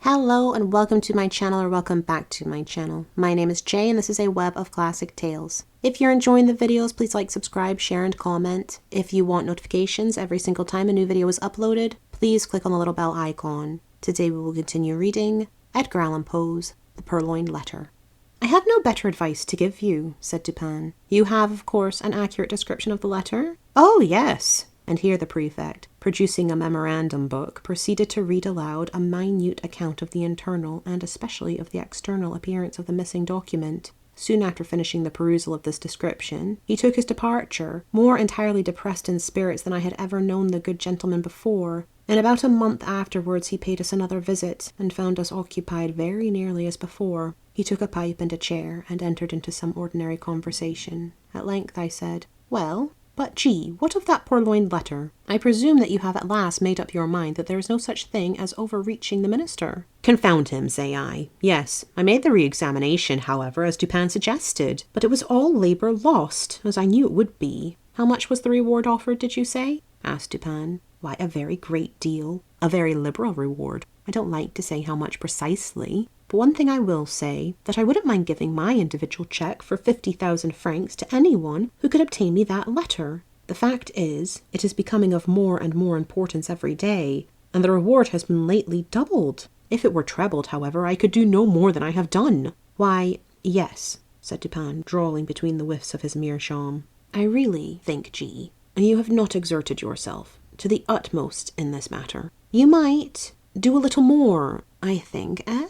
Hello and welcome to my channel, or welcome back to my channel. My name is Jay and this is a web of classic tales. If you're enjoying the videos, please like, subscribe, share, and comment. If you want notifications every single time a new video is uploaded, please click on the little bell icon. Today we will continue reading Edgar Allan Poe's The Purloined Letter. I have no better advice to give you, said Dupin. You have, of course, an accurate description of the letter? Oh, yes. And here the prefect, producing a memorandum book, proceeded to read aloud a minute account of the internal and especially of the external appearance of the missing document. Soon after finishing the perusal of this description, he took his departure, more entirely depressed in spirits than I had ever known the good gentleman before. In about a month afterwards he paid us another visit, and found us occupied very nearly as before. He took a pipe and a chair, and entered into some ordinary conversation. At length I said, "Well, but gee, what of that purloined letter? I presume that you have at last made up your mind that there is no such thing as overreaching the minister." "Confound him," say I. "Yes, I made the re-examination, however, as Dupin suggested, but it was all labour lost, as I knew it would be." "How much was the reward offered, did you say?" asked Dupin. "Why, a very great deal. A very liberal reward. I don't like to say how much precisely. But one thing I will say, that I wouldn't mind giving my individual cheque for 50,000 francs to anyone who could obtain me that letter. The fact is, it is becoming of more and more importance every day, and the reward has been lately doubled. If it were trebled, however, I could do no more than I have done." "Why, yes," said Dupin, drawling between the whiffs of his meerschaum. "I really think, G, you have not exerted yourself to the utmost in this matter. You might do a little more, I think, eh?"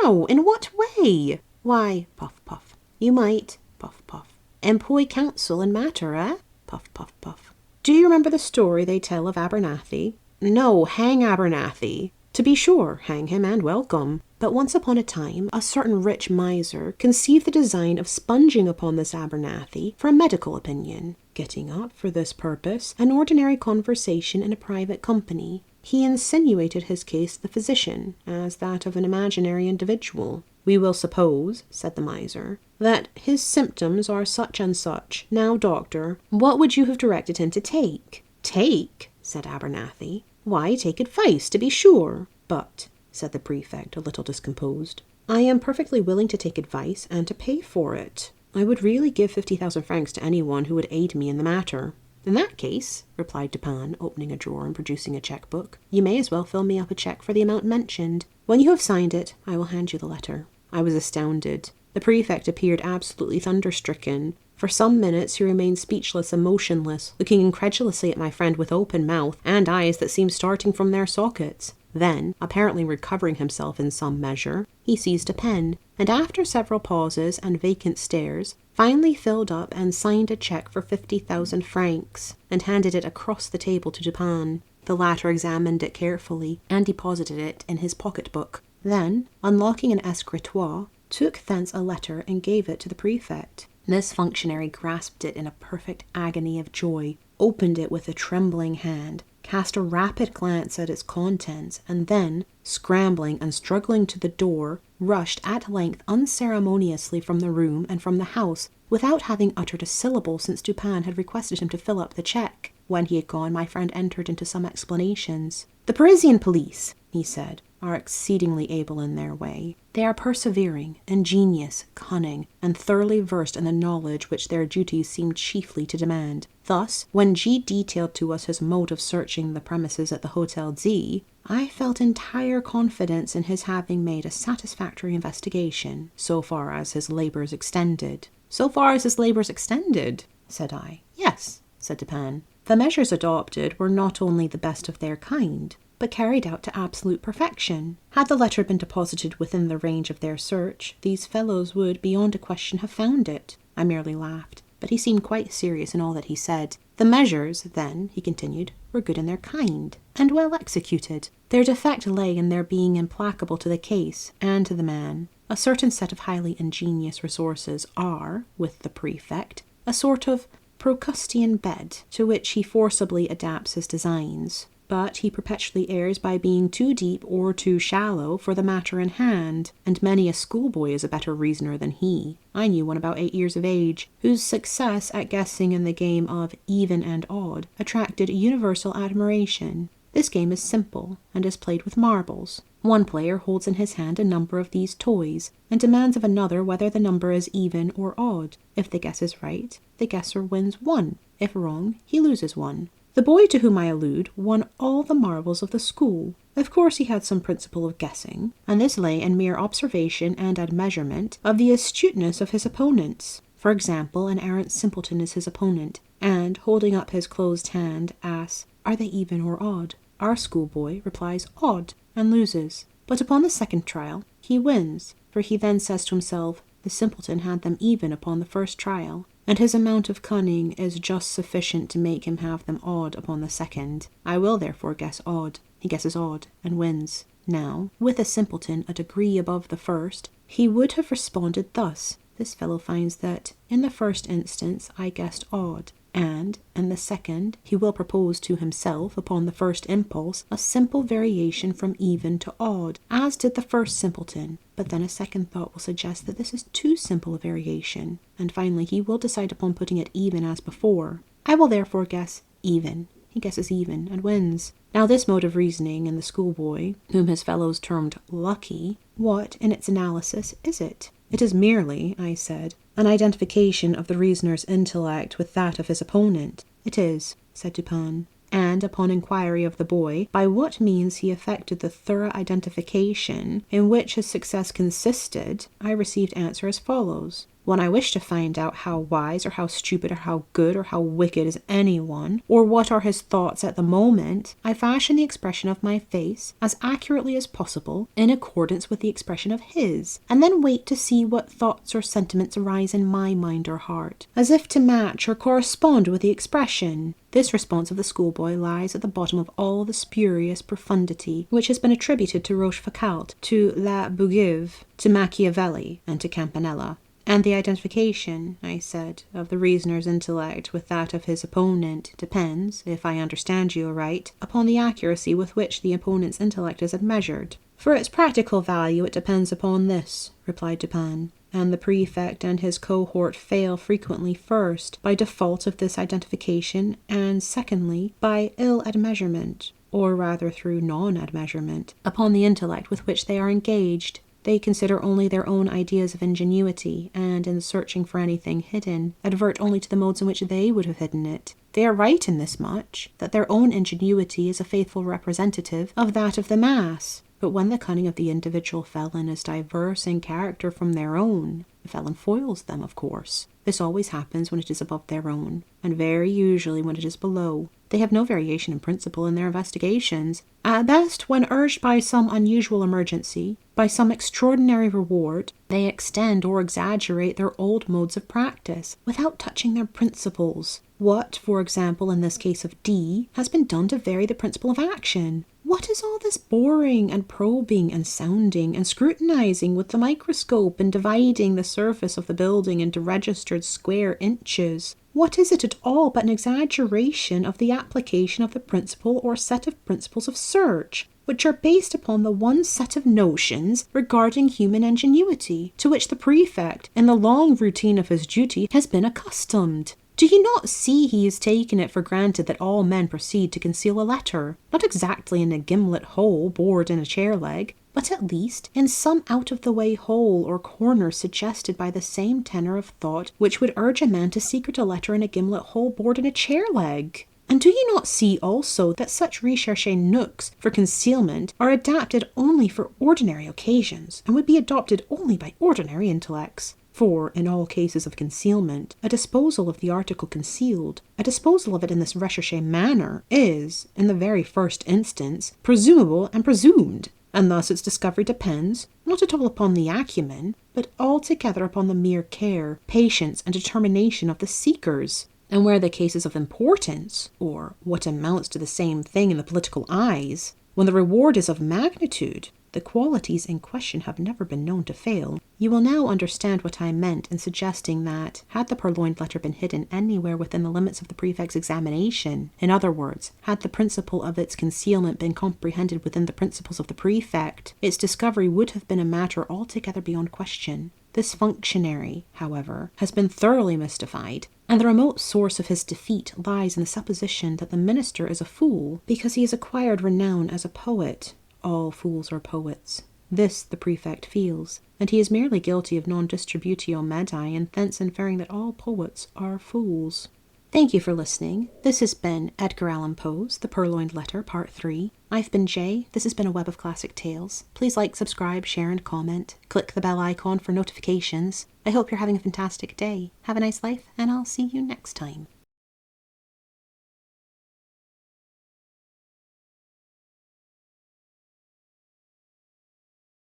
"How? In what way?" "Why, puff, puff, you might, puff, puff, employ counsel in matter, eh?" Puff, puff, puff. "Do you remember the story they tell of Abernathy?" "No, hang Abernathy." "To be sure, hang him and welcome. But once upon a time, a certain rich miser conceived the design of sponging upon this Abernathy for a medical opinion, getting up for this purpose an ordinary conversation in a private company. He insinuated his case to the physician as that of an imaginary individual. 'We will suppose,' said the miser, 'that his symptoms are such and such. Now, doctor, what would you have directed him to take?' 'Take?' said Abernathy. 'Why, take advice, to be sure.' 'But,' said the prefect, a little discomposed, 'I am perfectly willing to take advice and to pay for it. I would really give 50,000 francs to anyone who would aid me in the matter.' 'In that case,' replied Dupin, opening a drawer and producing a cheque-book, 'you may as well fill me up a cheque for the amount mentioned. When you have signed it, I will hand you the letter.' I was astounded. The prefect appeared absolutely thunderstricken. For some minutes he remained speechless and motionless, looking incredulously at my friend with open mouth and eyes that seemed starting from their sockets. Then, apparently recovering himself in some measure, he seized a pen, and after several pauses and vacant stares, finally filled up and signed a cheque for 50,000 francs, and handed it across the table to Dupin. The latter examined it carefully, and deposited it in his pocket-book. Then, unlocking an escritoire, took thence a letter and gave it to the prefect. This functionary grasped it in a perfect agony of joy, opened it with a trembling hand, cast a rapid glance at its contents, and then, scrambling and struggling to the door, rushed at length unceremoniously from the room and from the house, without having uttered a syllable since Dupin had requested him to fill up the cheque. When he had gone, my friend entered into some explanations. "The Parisian police," he said, "are exceedingly able in their way. They are persevering, ingenious, cunning, and thoroughly versed in the knowledge which their duties seem chiefly to demand. Thus, when G detailed to us his mode of searching the premises at the Hotel D, I felt entire confidence in his having made a satisfactory investigation, so far as his labours extended." "So far as his labours extended?" said I. "Yes," said Dupin. "The measures adopted were not only the best of their kind, but carried out to absolute perfection. Had the letter been deposited within the range of their search, these fellows would, beyond a question, have found it." I merely laughed, but he seemed quite serious in all that he said. "The measures, then," he continued, "were good in their kind, and well executed. Their defect lay in their being implacable to the case and to the man. A certain set of highly ingenious resources are, with the prefect, a sort of Procrustean bed, to which he forcibly adapts his designs. But he perpetually errs by being too deep or too shallow for the matter in hand, and many a schoolboy is a better reasoner than he. I knew one about 8 years of age, whose success at guessing in the game of even and odd attracted universal admiration. This game is simple, and is played with marbles. One player holds in his hand a number of these toys and demands of another whether the number is even or odd. If the guess is right, the guesser wins 1. If wrong, he loses 1. The boy to whom I allude won all the marbles of the school. Of course he had some principle of guessing, and this lay in mere observation and admeasurement of the astuteness of his opponents. For example, an arrant simpleton is his opponent, and, holding up his closed hand, asks, "Are they even or odd?" Our schoolboy replies odd, and loses. But upon the second trial, he wins, for he then says to himself, the simpleton had them even upon the first trial, and his amount of cunning is just sufficient to make him have them odd upon the second. I will therefore guess odd. He guesses odd, and wins. Now, with a simpleton a degree above the first, he would have responded thus. This fellow finds that, in the first instance, I guessed odd, and, in the second, he will propose to himself, upon the first impulse, a simple variation from even to odd, as did the first simpleton. But then a second thought will suggest that this is too simple a variation, and finally he will decide upon putting it even as before. I will therefore guess even. He guesses even, and wins. Now this mode of reasoning in the schoolboy, whom his fellows termed lucky, what, in its analysis, is it? It is merely, I said, an identification of the reasoner's intellect with that of his opponent. It is, said Dupin, and upon inquiry of the boy by what means he effected the thorough identification in which his success consisted, I received answer as follows. When I wish to find out how wise or how stupid or how good or how wicked is anyone, or what are his thoughts at the moment, I fashion the expression of my face as accurately as possible in accordance with the expression of his, and then wait to see what thoughts or sentiments arise in my mind or heart, as if to match or correspond with the expression. This response of the schoolboy lies at the bottom of all the spurious profundity which has been attributed to Rochefoucauld, to La Bougive, to Machiavelli, and to Campanella. And the identification, I said, of the reasoner's intellect with that of his opponent depends, if I understand you aright, upon the accuracy with which the opponent's intellect is measured. For its practical value it depends upon this, replied Dupin, and the prefect and his cohort fail frequently first by default of this identification, and secondly by ill admeasurement, or rather through non-admeasurement, upon the intellect with which they are engaged. They consider only their own ideas of ingenuity, and in searching for anything hidden, advert only to the modes in which they would have hidden it. They are right in this much, that their own ingenuity is a faithful representative of that of the mass. But when the cunning of the individual felon is diverse in character from their own, the felon foils them, of course. This always happens when it is above their own, and very usually when it is below. They have no variation in principle in their investigations. At best, when urged by some unusual emergency, by some extraordinary reward, they extend or exaggerate their old modes of practice, without touching their principles. What, for example, in this case of D, has been done to vary the principle of action? What is all this boring and probing and sounding and scrutinizing with the microscope and dividing the surface of the building into registered square inches? What is it at all but an exaggeration of the application of the principle or set of principles of search, which are based upon the one set of notions regarding human ingenuity, to which the prefect, in the long routine of his duty, has been accustomed? Do you not see he has taken it for granted that all men proceed to conceal a letter, not exactly in a gimlet hole bored in a chair leg, but at least in some out-of-the-way hole or corner suggested by the same tenor of thought which would urge a man to secrete a letter in a gimlet hole bored in a chair leg? And do you not see also that such recherché nooks for concealment are adapted only for ordinary occasions, and would be adopted only by ordinary intellects? For, in all cases of concealment, a disposal of the article concealed, a disposal of it in this recherché manner, is, in the very first instance, presumable and presumed, and thus its discovery depends, not at all upon the acumen, but altogether upon the mere care, patience, and determination of the seekers. And where the case is of importance, or what amounts to the same thing in the political eyes, when the reward is of magnitude, the qualities in question have never been known to fail. You will now understand what I meant in suggesting that, had the Purloined Letter been hidden anywhere within the limits of the prefect's examination, in other words, had the principle of its concealment been comprehended within the principles of the prefect, its discovery would have been a matter altogether beyond question. This functionary, however, has been thoroughly mystified, and the remote source of his defeat lies in the supposition that the minister is a fool because he has acquired renown as a poet, all fools are poets. This the prefect feels, and he is merely guilty of non-distributio medii, and thence inferring that all poets are fools. Thank you for listening. This has been Edgar Allan Poe's The Purloined Letter, Part 3. I've been Jay. This has been a Web of Classic Tales. Please like, subscribe, share, and comment. Click the bell icon for notifications. I hope you're having a fantastic day. Have a nice life, and I'll see you next time.